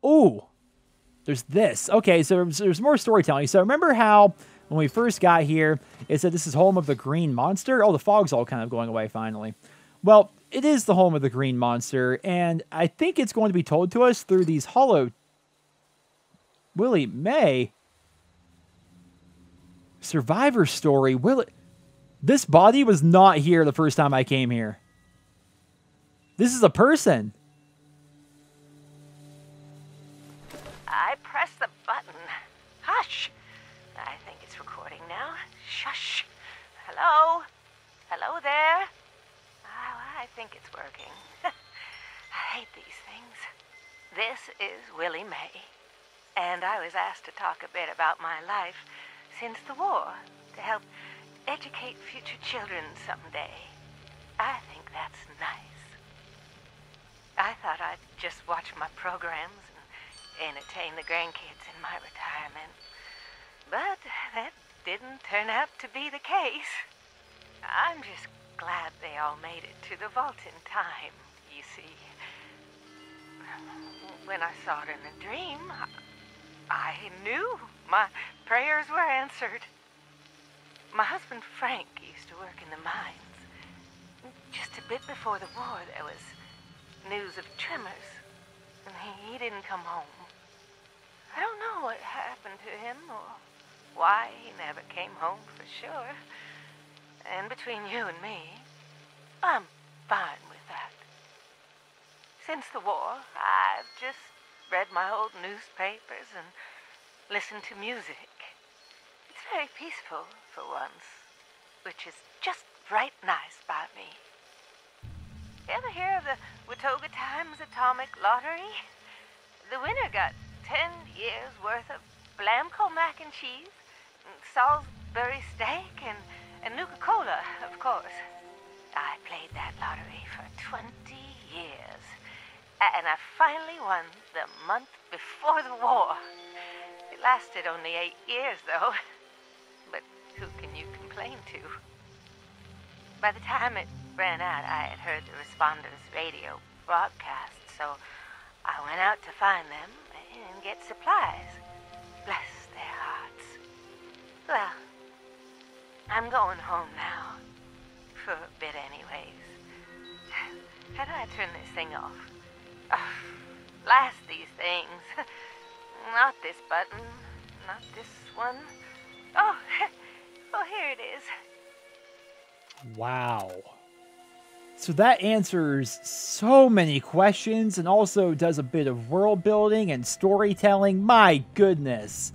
Ooh, there's this. Okay, so there's more storytelling. So remember how when we first got here, it said this is home of the green monster? Oh, the fog's all kind of going away finally. Well, it is the home of the green monster, and I think it's going to be told to us through these hollow... Willie May? Survivor story? This body was not here the first time I came here. This is a person. I pressed the button. Hush. I think it's recording now. Shush. Hello? Hello there? Oh, I think it's working. I hate these things. This is Willie May, and I was asked to talk a bit about my life since the war to help educate future children someday. I think that's nice. I thought I'd just watch my programs and entertain the grandkids in my retirement. But that didn't turn out to be the case. I'm just glad they all made it to the vault in time, you see. When I saw it in a dream, I knew my prayers were answered. My husband Frank used to work in the mines. Just a bit before the war, there was news of tremors, and he didn't come home. I don't know what happened to him or why he never came home for sure. And between you and me, I'm fine with that. Since the war, I've just read my old newspapers and listened to music. It's very peaceful for once, which is just right nice by me. Ever hear of the Watauga Times Atomic Lottery? The winner got 10 years worth of Blamco mac and cheese, and Salisbury steak, and Nuka-Cola, of course. I played that lottery for 20 years, and I finally won the month before the war. It lasted only 8 years, though. But who can you complain to? By the time it ran out, I had heard the responders' radio broadcast, so I went out to find them and get supplies. Bless their hearts. Well, I'm going home now. For a bit anyways. How do I turn this thing off? Oh, blast these things. Not this button. Not this one. Oh, oh, here it is. Wow. So that answers so many questions and also does a bit of world building and storytelling. My goodness.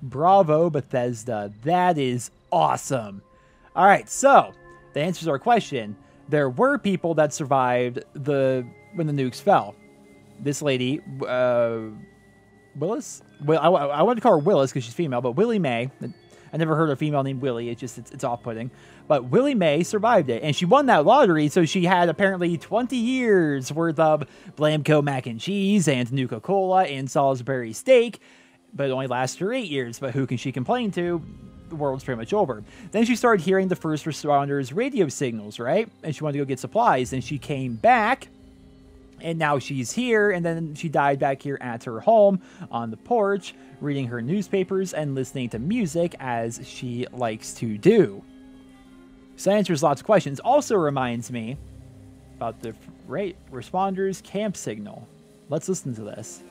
Bravo, Bethesda. That is awesome. All right, so that answers our question. There were people that survived when the nukes fell. This lady, Willis? Well, I want to call her Willis because she's female, but Willie May. I never heard a female named Willie. It's off-putting. But Willie May survived it, and she won that lottery, so she had apparently 20 years worth of Blamco mac and cheese and Nuka-Cola and Salisbury steak, but it only lasted her 8 years. But who can she complain to? The world's pretty much over. Then she started hearing the first responders' radio signals, right? And she wanted to go get supplies, and she came back, and now she's here, and then she died back here at her home on the porch, reading her newspapers and listening to music as she likes to do. So that answers lots of questions. Also reminds me about the responders' camp signal. Let's listen to this.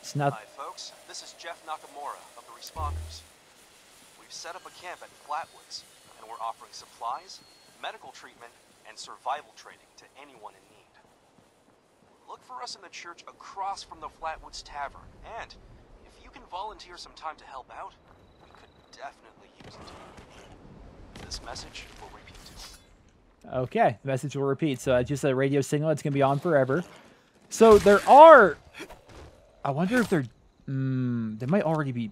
It's not... Hi, folks. This is Jeff Nakamura of the Responders. We've set up a camp at Flatwoods, and we're offering supplies, medical treatment, and survival training to anyone in need. Look for us in the church across from the Flatwoods Tavern, and if you can volunteer some time to help out, we could definitely use it. This message will repeat. Okay, the message will repeat. So it's just a radio signal. It's going to be on forever. So there are... I wonder if they're... they might already be...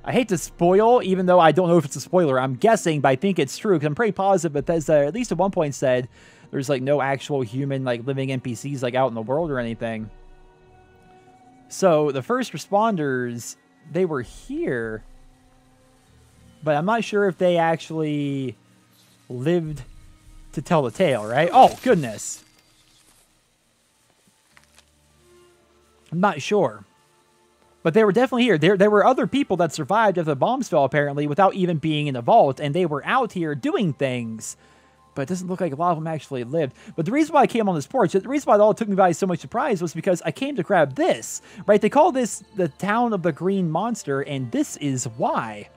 I hate to spoil, even though I don't know if it's a spoiler. I'm guessing, but I think it's true, because I'm pretty positive Bethesda, at least at one point, said there's, like, no actual human, like, living NPCs, like, out in the world or anything. So the first responders, they were here, but I'm not sure if they actually lived to tell the tale, right? Oh, goodness. I'm not sure. But they were definitely here. There were other people that survived after the bombs fell, apparently, without even being in the vault, and they were out here doing things. But it doesn't look like a lot of them actually lived. But the reason why I came on this porch, the reason why it all took me by so much surprise was because I came to grab this, right? They call this the Town of the Green Monster, and this is why.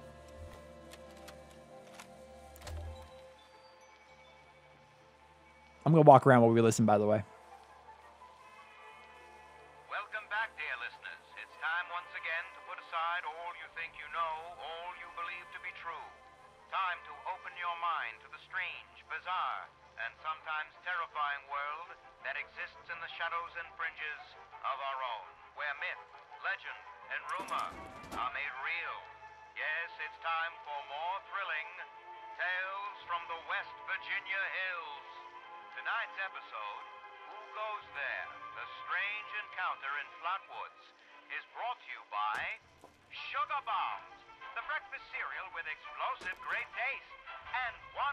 I'm going to walk around while we listen, by the way. Welcome back, dear listeners. It's time once again to put aside all you think you know, all you believe to be true. Time to open your mind to the strange, bizarre, and sometimes terrifying world that exists in the shadows and fringes of our own, where myth, legend, and rumor are made real. Yes, it's time for more thrilling tales from the West Virginia hills. Tonight's episode, Who Goes There? The Strange Encounter in Flatwoods, is brought to you by Sugar Bombs, the breakfast cereal with explosive great taste, and 100%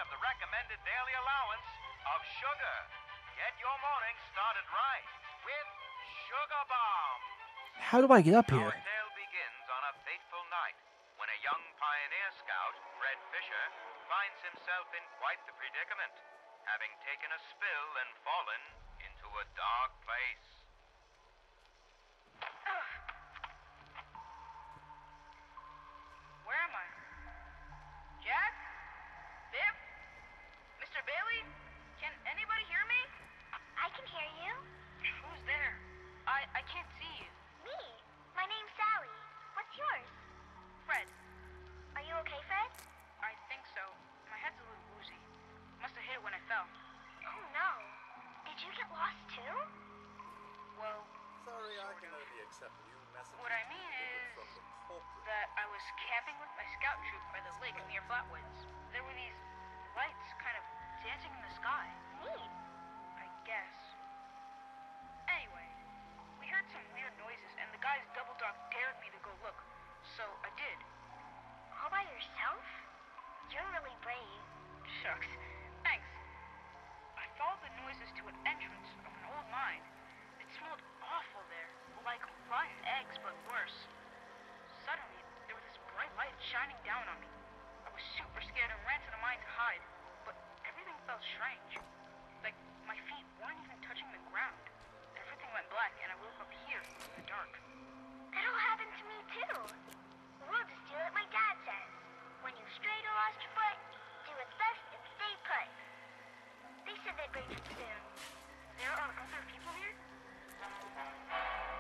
of the recommended daily allowance of sugar. Get your morning started right with Sugar Bombs. How do I get up here? Our tale begins on a fateful night when a young pioneer scout, Fred Fisher, finds himself in quite the predicament, having taken a spill and fallen into a dark place. Where am I? Jack? Biff? Mr. Bailey? Can anybody hear me? I can hear you. Who's there? I can't see you. Me. My name's Sally. What's yours? Fred. Are you okay, Fred? I think so. My head's a little woozy. Must have hit it when I fell. Oh, no. Did you get lost, too? Well, Sorry, I can only accept new messages. what I mean is from the corporate. that I was camping with my scout troop by the lake near Flatwoods. There were these lights kind of dancing in the sky. Neat. I guess. Anyway, we heard some weird noises, and the guy's double dog dared me to go look. So I did. All by yourself? You're really brave. Shucks. Thanks. I followed the noises to an entrance of an old mine. It smelled awful there, like rotten eggs, but worse. Suddenly, there was this bright light shining down on me. I was super scared and ran to the mine to hide, but everything felt strange. Like my feet weren't even touching the ground. Everything went black, and I woke up here in the dark. That all happened to me, too. We'll just do what my dad says. When you've strayed or lost your foot, do what's best and stay put. They said they'd bring it soon. There are other people here?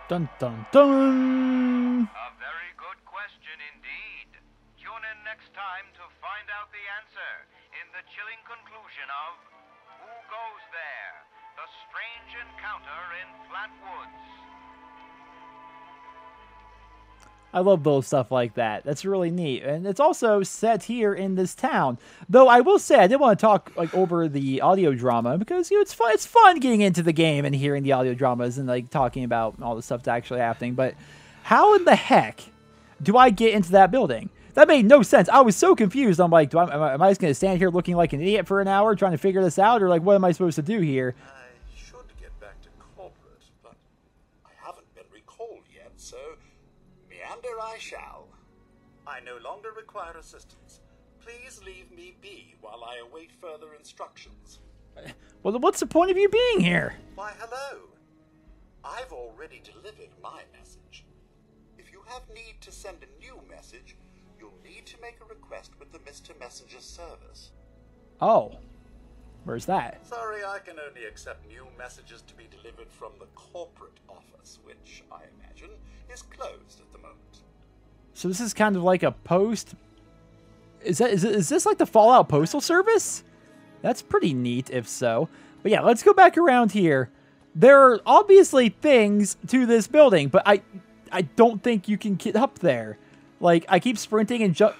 Dun, dun, dun. A very good question indeed. Tune in next time to find out the answer in the chilling conclusion of Who Goes There? The Strange Encounter in Flatwoods. I love little stuff like that. That's really neat. And it's also set here in this town. Though I will say I didn't want to talk like over the audio drama because it's fun. It's fun getting into the game and hearing the audio dramas and like talking about all the stuff that's actually happening. But how in the heck do I get into that building? That made no sense. I was so confused. I'm like, am I just going to stand here looking like an idiot for an hour trying to figure this out? Or like, what am I supposed to do here? I should get back to corporate, but I haven't been recalled yet, so meander I shall. I no longer require assistance. Please leave me be while I await further instructions. Well, what's the point of you being here? Why, hello. I've already delivered my message. If you have need to send a new message, you'll need to make a request with the Mr. Messenger service. Oh, where's that? Sorry, I can only accept new messages to be delivered from the corporate office, which I imagine is closed at the moment. So this is kind of like a post. Is this like the Fallout Postal Service? That's pretty neat, if so. But yeah, let's go back around here. There are obviously things to this building, but I don't think you can get up there. Like, I keep sprinting and jump.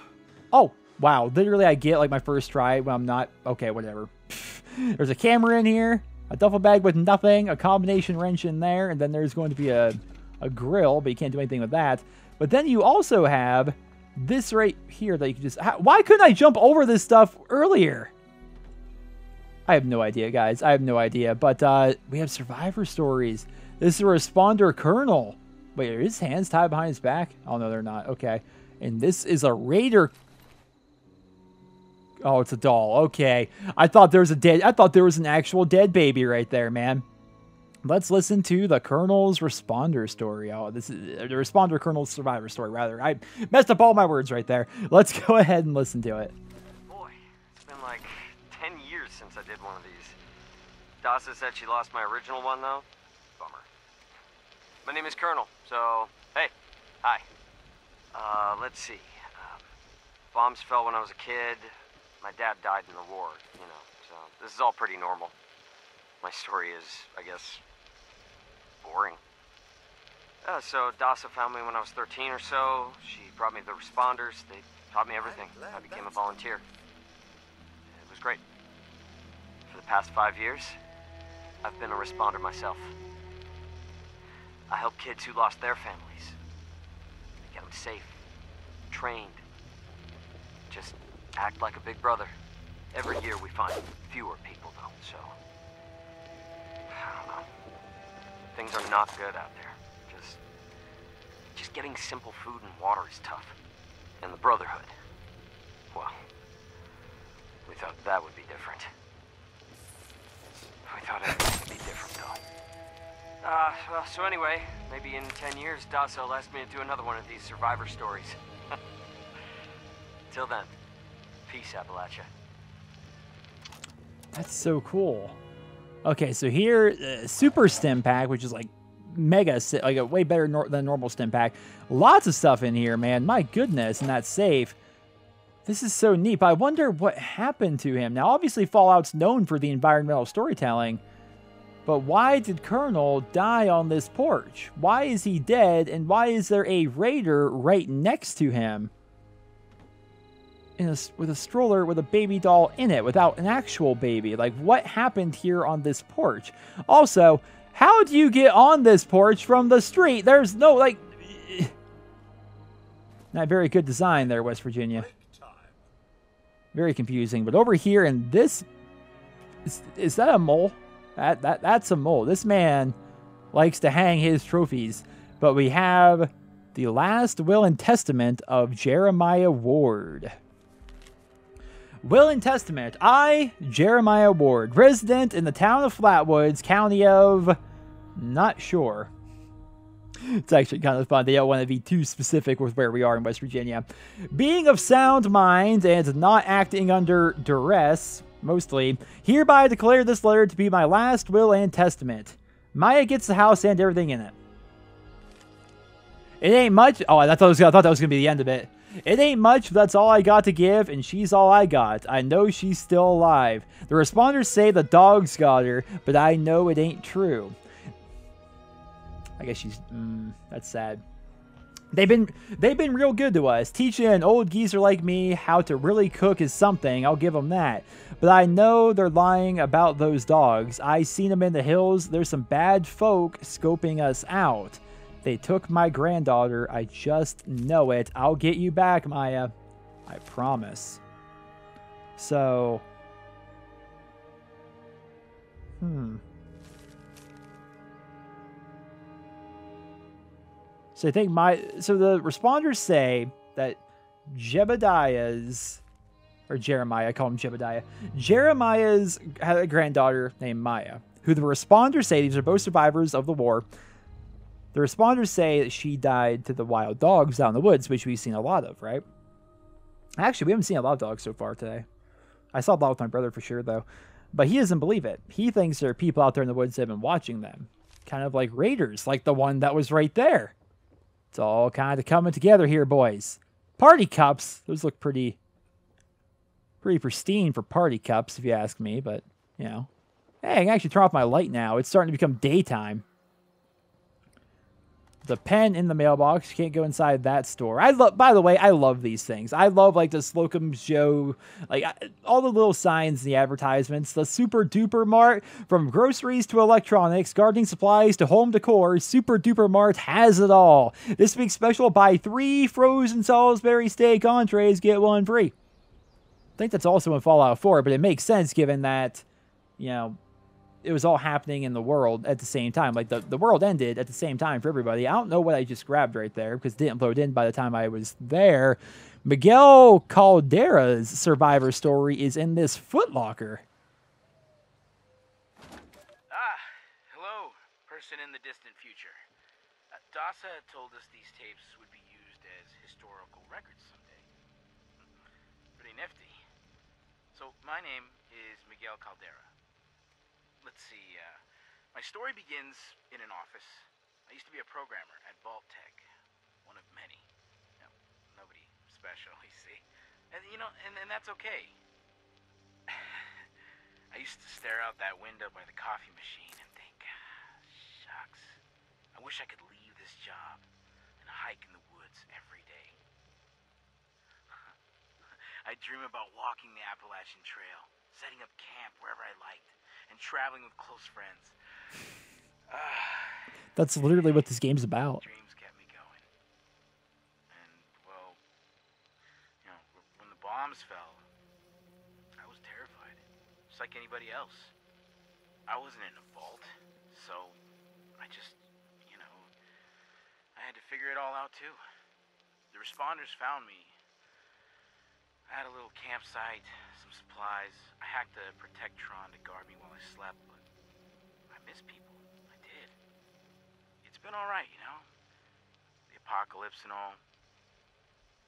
Oh, wow. Literally, I get like my first try when I'm not. Okay, whatever. There's a camera in here, a duffel bag with nothing, a combination wrench in there, and then there's going to be a grill, but you can't do anything with that. But then you also have this right here that you can just... Why couldn't I jump over this stuff earlier? I have no idea, guys. I have no idea. But we have survivor stories. This is a responder colonel. Wait, are his hands tied behind his back? Oh, no, they're not. Okay. And this is a raider. Oh, it's a doll. Okay. I thought there was an actual dead baby right there, man. Let's listen to the Colonel's responder story. Oh, this is the responder Colonel's survivor story, rather. I messed up all my words right there. Let's go ahead and listen to it. Boy, it's been like 10 years since I did one of these. Dasa said she lost my original one, though. Bummer. My name is Colonel, so, hey, hi. Let's see. Bombs fell when I was a kid. My dad died in the war, you know, so this is all pretty normal. My story is, I guess, boring. So Dasa found me when I was 13 or so. She brought me the responders. They taught me everything. I became a volunteer. It was great. For the past 5 years, I've been a responder myself. I help kids who lost their families. Get them safe, trained. Just act like a big brother. Every year we find fewer people, though, so... I don't know. Things are not good out there. Just getting simple food and water is tough. And the Brotherhood, well, we thought that would be different. We thought everything would be different, though. Well, so anyway, maybe in 10 years, Dasa will ask me to do another one of these survivor stories. Till then, peace, Appalachia. That's so cool. Okay, so here, Super Stim Pack, which is like mega, like a way better than normal Stim Pack. Lots of stuff in here, man. My goodness, and that's safe. This is so neat, but I wonder what happened to him. Now, obviously, Fallout's known for the environmental storytelling, but why did Colonel die on this porch? Why is he dead, and why is there a raider right next to him? With a stroller with a baby doll in it without an actual baby. Like, what happened here on this porch? Also, how do you get on this porch from the street? There's no, like... Not very good design there, West Virginia. Very confusing. But over here in this... Is that a mole? That's a mole. This man likes to hang his trophies. But we have the last will and testament of Jeremiah Ward. Will and Testament. I, Jeremiah Ward, resident in the town of Flatwoods, county of... Not sure. It's actually kind of fun. They don't want to be too specific with where we are in West Virginia. Being of sound mind and not acting under duress, mostly, hereby declare this letter to be my last will and testament. Maya gets the house and everything in it. It ain't much... Oh, I thought that was going to be the end of it. It ain't much, but that's all I got to give, and she's all I got. I know she's still alive. The responders say the dogs got her, but I know it ain't true. I guess she's... that's sad. They've been real good to us. Teaching an old geezer like me how to really cook is something, I'll give them that. But I know they're lying about those dogs. I seen them in the hills. There's some bad folk scoping us out. They took my granddaughter. I just know it. I'll get you back, Maya. I promise. So... So I think so the responders say that Jebediah's, or Jeremiah, I call him Jebediah. Jeremiah's had a granddaughter named Maya, who the responders say, these are both survivors of the war. The responders say that she died to the wild dogs out in the woods, which we've seen a lot of, right? Actually, we haven't seen a lot of dogs so far today. I saw a lot with my brother for sure, though. But he doesn't believe it. He thinks there are people out there in the woods that have been watching them. Kind of like raiders, like the one that was right there. It's all kind of coming together here, boys. Party cups. Those look pretty pristine for party cups, if you ask me. But, you know. Hey, I can actually turn off my light now. It's starting to become daytime. The pen in the mailbox. You can't go inside that store. By the way, I love these things. I love like the Slocum's Joe, like all the little signs in the advertisements. The Super Duper Mart, from groceries to electronics, gardening supplies to home decor, Super Duper Mart has it all. This week's special, buy 3 frozen Salisbury steak entrees, get 1 free. I think that's also in Fallout 4, but it makes sense given that you know, it was all happening in the world at the same time. Like the world ended at the same time for everybody. I don't know what I just grabbed right there because it didn't load in by the time I was there. Miguel Caldera's survivor story is in this footlocker. Hello, person in the distant future. Dasa told us these tapes would be used as historical records someday. Pretty nifty. So, my name is Miguel Caldera. Let's see, my story begins in an office. I used to be a programmer at Vault Tech, one of many. You know, nobody special, you see. And, you know, and that's okay. I used to stare out that window by the coffee machine and think, shucks, I wish I could leave this job and hike in the woods every day. I dream about walking the Appalachian Trail, setting up camp wherever I liked, and traveling with close friends. That's literally what this game's about. Dreams kept me going. And, well, you know, when the bombs fell, I was terrified, just like anybody else. I wasn't in a vault, so I just, you know, I had to figure it all out too. The responders found me. I had a little campsite, some supplies. I hacked a Protectron to guard me while I slept, but I miss people. I did. It's been alright, you know? The apocalypse and all.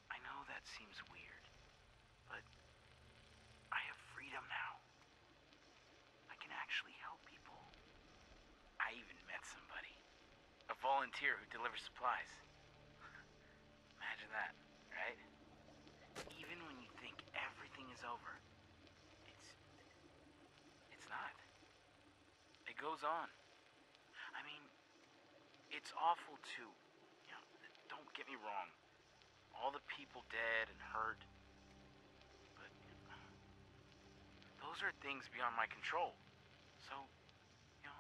I know that seems weird, but I have freedom now. I can actually help people. I even met somebody. A volunteer who delivers supplies. Imagine that, right? Even when you think everything is over, it's not. It goes on. I mean, it's awful too. You know, don't get me wrong. All the people dead and hurt. But those are things beyond my control. So, you know,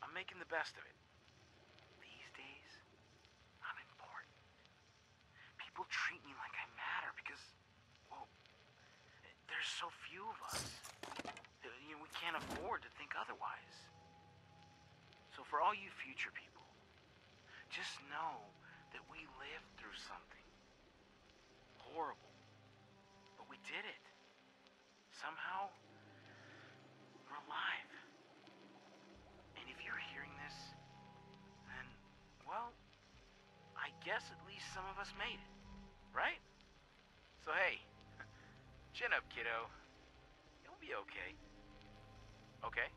I'm making the best of it. These days, I'm important. People treat me like I matter because, well, there's so few of us. You know, we can't afford to think otherwise. So for all you future people, just know that we lived through something horrible. But we did it. Somehow, we're alive. And if you're hearing this, then, well, I guess at least some of us made it. Right? So hey, chin up, kiddo. You'll be okay. Okay?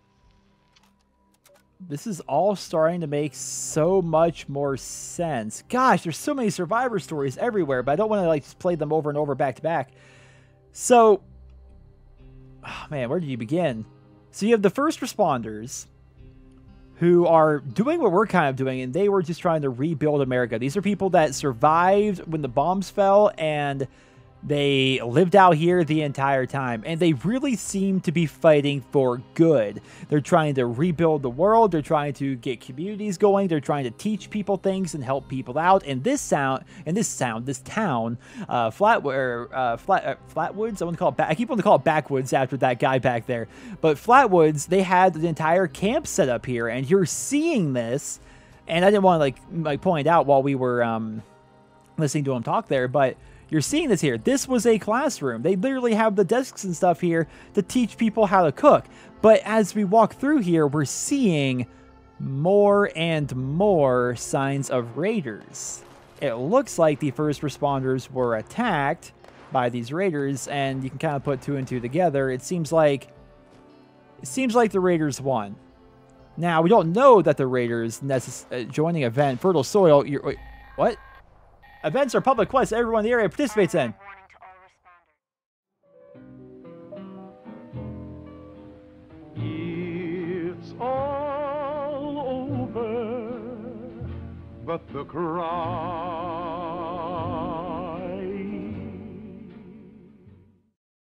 This is all starting to make so much more sense. Gosh, there's so many survivor stories everywhere, but I don't want to like just play them over and over back to back. So, oh man, where do you begin? So you have the first responders who are doing what we're kind of doing, and they were just trying to rebuild America. These are people that survived when the bombs fell, and they lived out here the entire time, and they really seem to be fighting for good. They're trying to rebuild the world. They're trying to get communities going. They're trying to teach people things and help people out. And this town, Flatwoods. I want to call it. I keep wanting to call it Backwoods after that guy back there. But Flatwoods, they had the entire camp set up here, and you're seeing this. And I didn't want to like point it out while we were listening to him talk there, but you're seeing this here. This was a classroom. They literally have the desks and stuff here to teach people how to cook. But as we walk through here, we're seeing more and more signs of raiders. It looks like the first responders were attacked by these raiders, and you can kind of put two and two together. It seems like the raiders won. Now, we don't know that the raiders joining event Fertile Soil. Wait, what? Events are public quests everyone in the area participates in. It's all over, but the crowd